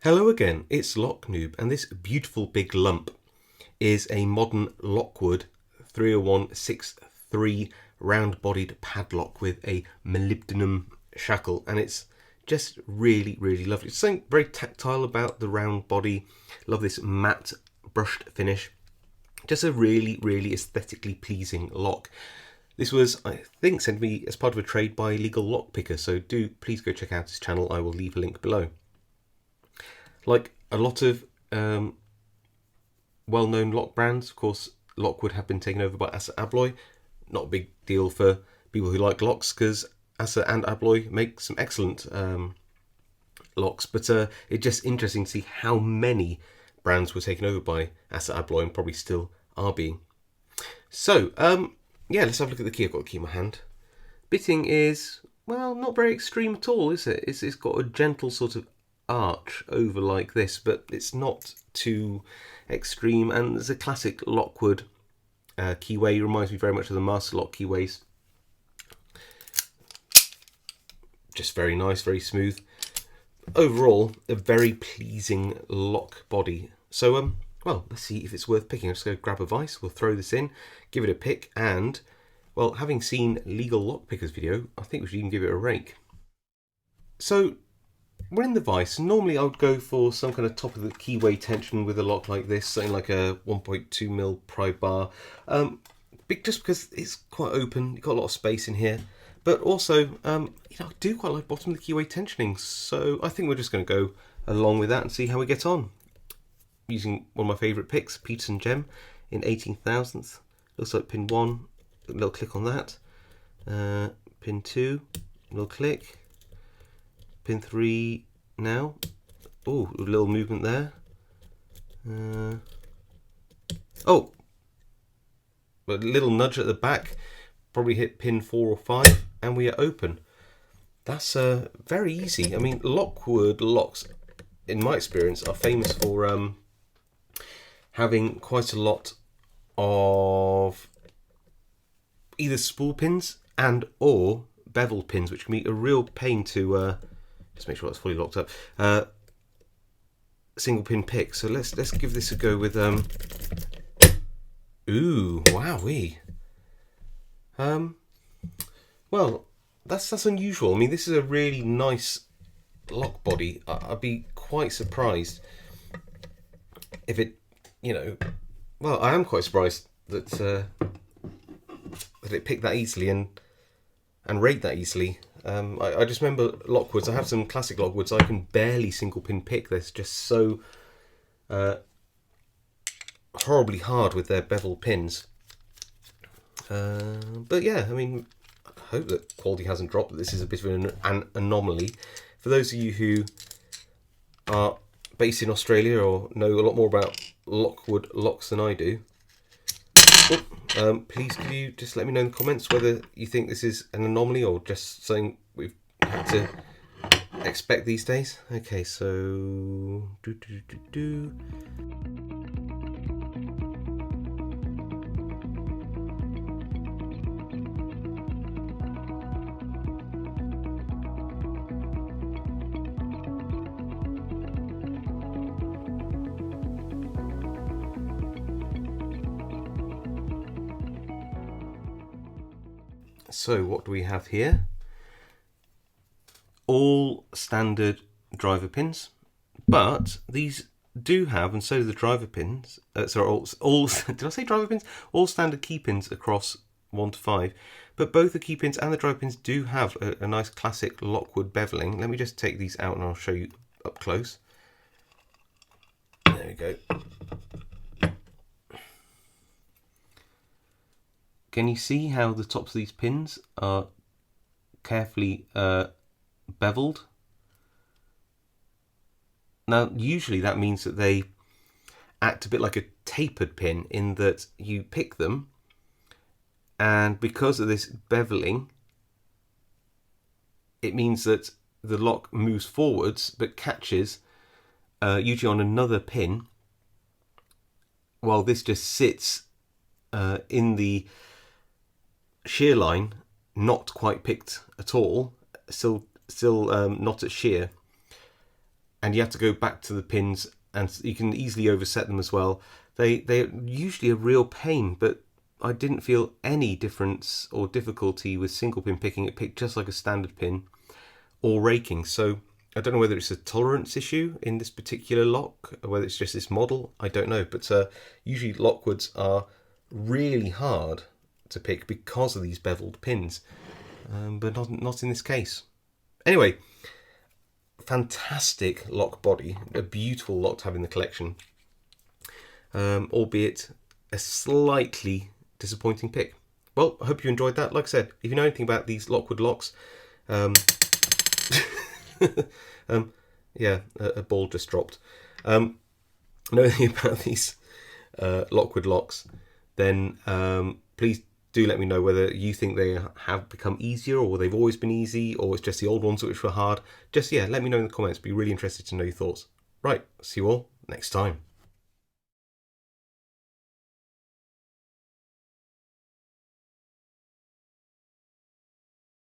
Hello again, it's Noob, and this beautiful big lump is a modern Lockwood 30163 round-bodied padlock with a molybdenum shackle, and it's just really lovely. It's something very tactile about the round body. Love this matte brushed finish. Just a really aesthetically pleasing lock. This was, I think, sent me as part of a trade by Legal Lockpicker, so do please go check out his channel. I will leave a link below. Like a lot of well-known lock brands, of course, Lockwood have been taken over by Ahhh. Not a big deal for people who like locks, because Ahhh and Ahhh make some excellent locks, but it's just interesting to see how many brands were taken over by Ahhh and probably still are being. So, yeah, let's have a look at the key. I've got the key in my hand. Bitting is, well, not very extreme at all, is it? It's got a gentle sort of arch over like this, but it's not too extreme, and there's a classic Lockwood keyway. It reminds me very much of the Master Lock keyways. Just very nice, very smooth. Overall, a very pleasing lock body. So, well, let's see if it's worth picking. I'm just going to grab a vise, we'll throw this in, give it a pick, and, well, having seen Legal Lockpicker's video, I think we should even give it a rake. So, we're in the vise. Normally I would go for some kind of top of the keyway tension with a lock like this, something like a 1.2mm pry bar. Just because it's quite open, you've got a lot of space in here. But also, you know, I do quite like bottom of the keyway tensioning, so I think we're just going to go along with that and see how we get on. Using one of my favourite picks, Peterson Gem in 18 thousandths. Looks like pin 1, a little click on that. Pin 2, a little click. Pin 3 now. Oh, a little movement there. Oh, a little nudge at the back. Probably hit pin 4 or 5, and we are open. That's very easy. I mean, Lockwood locks, in my experience, are famous for having quite a lot of either spool pins and or bevel pins, which can be a real pain to just make sure that's fully locked up. Single pin pick. So let's give this a go with ooh, wowee. Well, that's unusual. I mean, this is a really nice lock body. I'd be quite surprised if it, you know, well, I am quite surprised that that it picked that easily and rate that easily. I just remember Lockwoods. I have some classic Lockwoods. I can barely single pin pick. They're just so horribly hard with their bevel pins. But yeah, I mean, I hope that quality hasn't dropped. That this is a bit of an anomaly. For those of you who are based in Australia or know a lot more about Lockwood locks than I do, please could you just let me know in the comments whether you think this is an anomaly or just something we've had to expect these days. Okay, so So what do we have here? All standard driver pins, but these do have, and so do the driver pins. Sorry, all did I say driver pins? All standard key pins across 1 to 5, but both the key pins and the driver pins do have a nice classic Lockwood beveling. Let me just take these out and I'll show you up close. There we go. Can you see how the tops of these pins are carefully beveled? Now, usually that means that they act a bit like a tapered pin in that you pick them, and because of this beveling, it means that the lock moves forwards but catches usually on another pin, while this just sits in the shear line, not quite picked at all, still not at shear, and you have to go back to the pins, and you can easily overset them as well. They're usually a real pain, but I didn't feel any difference or difficulty with single pin picking. It picked just like a standard pin, or raking. So I don't know whether it's a tolerance issue in this particular lock, or whether it's just this model. I don't know, but usually Lockwoods are really hard to pick because of these beveled pins, but not in this case. Anyway, fantastic lock body, a beautiful lock to have in the collection, albeit a slightly disappointing pick. Well, I hope you enjoyed that. Like I said, if you know anything about these Lockwood locks, yeah, a ball just dropped. Know anything about these Lockwood locks, then please do let me know whether you think they have become easier, or they've always been easy, or it's just the old ones which were hard. Just, yeah, let me know in the comments. Be really interested to know your thoughts. Right, see you all next time.